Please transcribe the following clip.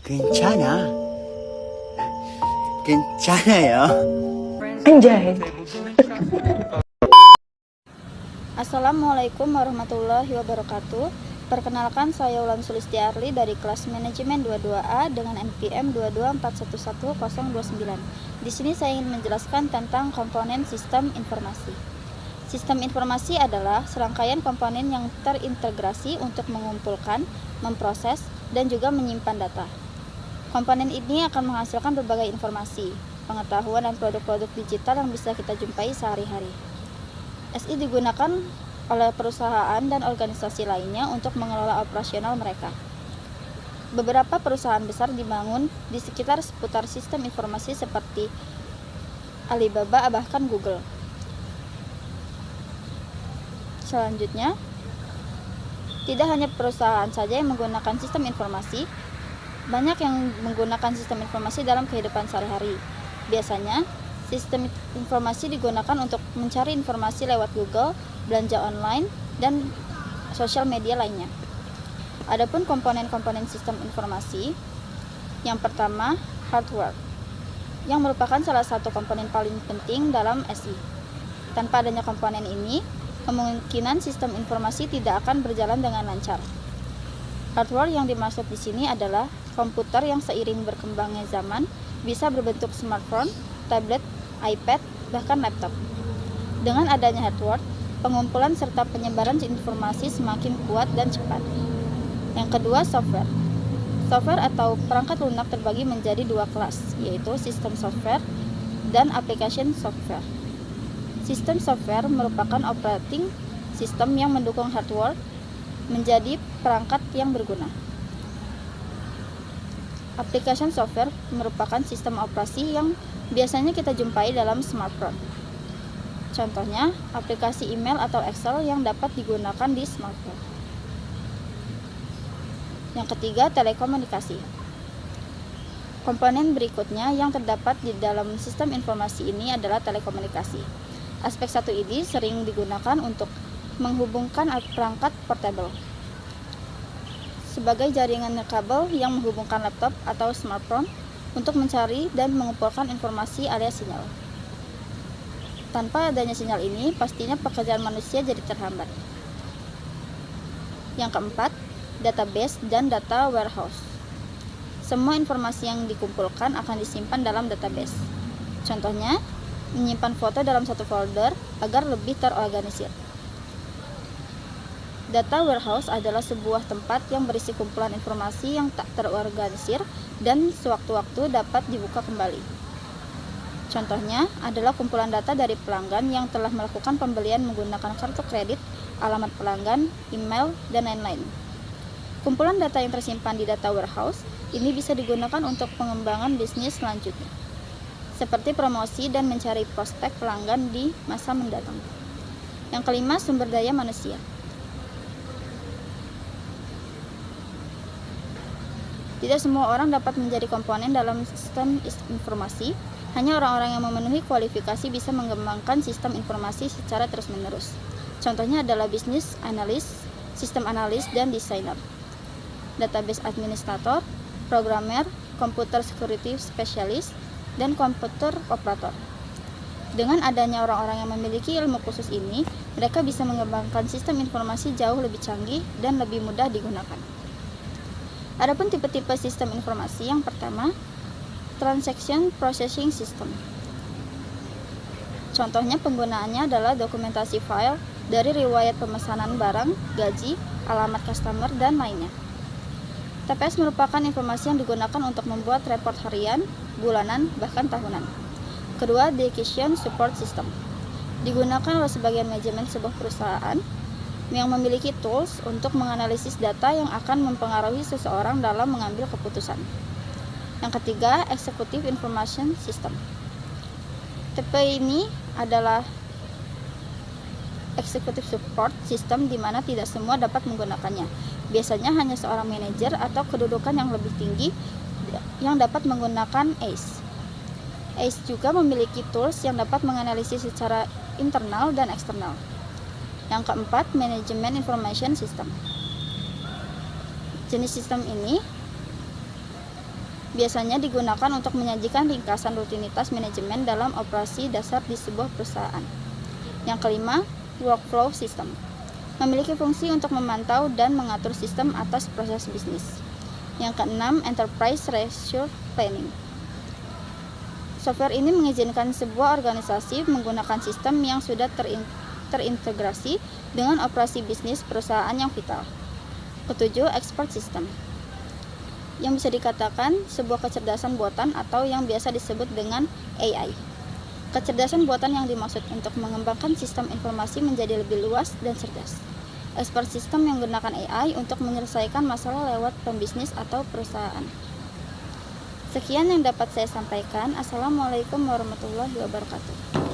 괜찮아. 괜찮아요. Anjay. Assalamualaikum warahmatullahi wabarakatuh. Perkenalkan, saya Ulan Sulistiarli dari kelas manajemen 22A dengan NPM 224111029. Di sini saya ingin menjelaskan tentang komponen sistem informasi. Sistem informasi adalah serangkaian komponen yang terintegrasi untuk mengumpulkan, memproses, dan juga menyimpan data. Komponen ini akan menghasilkan berbagai informasi, pengetahuan, dan produk-produk digital yang bisa kita jumpai sehari-hari. SI digunakan oleh perusahaan dan organisasi lainnya untuk mengelola operasional mereka. Beberapa perusahaan besar dibangun di sekitar seputar sistem informasi seperti Alibaba, bahkan Google. Selanjutnya, tidak hanya perusahaan saja yang menggunakan sistem informasi, banyak yang menggunakan sistem informasi dalam kehidupan sehari-hari. Biasanya, sistem informasi digunakan untuk mencari informasi lewat Google, belanja online, dan sosial media lainnya. Adapun komponen-komponen sistem informasi, yang pertama, hardware, yang merupakan salah satu komponen paling penting dalam SI. Tanpa adanya komponen ini, kemungkinan sistem informasi tidak akan berjalan dengan lancar. Hardware yang dimaksud di sini adalah komputer yang seiring berkembangnya zaman bisa berbentuk smartphone, tablet, iPad, bahkan laptop. Dengan adanya hardware, pengumpulan serta penyebaran informasi semakin kuat dan cepat. Yang kedua, software. Software atau perangkat lunak terbagi menjadi dua kelas, yaitu sistem software dan application software. Sistem software merupakan operating system yang mendukung hardware menjadi perangkat yang berguna. Application software merupakan sistem operasi yang biasanya kita jumpai dalam smartphone. Contohnya, aplikasi email atau Excel yang dapat digunakan di smartphone. Yang ketiga, telekomunikasi. Komponen berikutnya yang terdapat di dalam sistem informasi ini adalah telekomunikasi. Aspek satu ini sering digunakan untuk menghubungkan perangkat portable sebagai jaringan kabel yang menghubungkan laptop atau smartphone untuk mencari dan mengumpulkan informasi alias sinyal. Tanpa adanya sinyal ini, pastinya pekerjaan manusia jadi terhambat. Yang keempat, database dan data warehouse. Semua informasi yang dikumpulkan akan disimpan dalam database. Contohnya, menyimpan foto dalam satu folder agar lebih terorganisir. Data warehouse adalah sebuah tempat yang berisi kumpulan informasi yang tak terorganisir dan sewaktu-waktu dapat dibuka kembali. Contohnya adalah kumpulan data dari pelanggan yang telah melakukan pembelian menggunakan kartu kredit, alamat pelanggan, email, dan lain-lain. Kumpulan data yang tersimpan di data warehouse ini bisa digunakan untuk pengembangan bisnis selanjutnya, seperti promosi dan mencari prospek pelanggan di masa mendatang. Yang kelima, sumber daya manusia. Tidak semua orang dapat menjadi komponen dalam sistem informasi. Hanya orang-orang yang memenuhi kualifikasi bisa mengembangkan sistem informasi secara terus-menerus. Contohnya adalah bisnis analis, sistem analis, dan desainer, database administrator, programmer, computer security specialist, dan komputer operator. Dengan adanya orang-orang yang memiliki ilmu khusus ini, mereka bisa mengembangkan sistem informasi jauh lebih canggih dan lebih mudah digunakan. Adapun tipe-tipe sistem informasi, yang pertama, transaction processing system. Contohnya penggunaannya adalah dokumentasi file dari riwayat pemesanan barang, gaji, alamat customer, dan lainnya. TPS merupakan informasi yang digunakan untuk membuat report harian, bulanan, bahkan tahunan. Kedua, decision support system. Digunakan oleh sebagian manajemen sebuah perusahaan yang memiliki tools untuk menganalisis data yang akan mempengaruhi seseorang dalam mengambil keputusan. Yang ketiga, executive information system. Tipe ini adalah executive support system di mana tidak semua dapat menggunakannya. Biasanya hanya seorang manajer atau kedudukan yang lebih tinggi yang dapat menggunakan ACE. ACE juga memiliki tools yang dapat menganalisis secara internal dan eksternal. Yang keempat, manajemen information system. Jenis sistem ini Biasanya digunakan untuk menyajikan ringkasan rutinitas manajemen dalam operasi dasar di sebuah perusahaan. Yang kelima, workflow system. Memiliki fungsi untuk memantau dan mengatur sistem atas proses bisnis. Yang keenam, enterprise resource planning. Software ini mengizinkan sebuah organisasi menggunakan sistem yang sudah terintegrasi dengan operasi bisnis perusahaan yang vital. Ketujuh, expert system. Yang bisa dikatakan sebuah kecerdasan buatan atau yang biasa disebut dengan AI. Kecerdasan buatan yang dimaksud untuk mengembangkan sistem informasi menjadi lebih luas dan cerdas. Expert system yang menggunakan AI untuk menyelesaikan masalah lewat pembisnis atau perusahaan. Sekian yang dapat saya sampaikan. Assalamualaikum warahmatullahi wabarakatuh.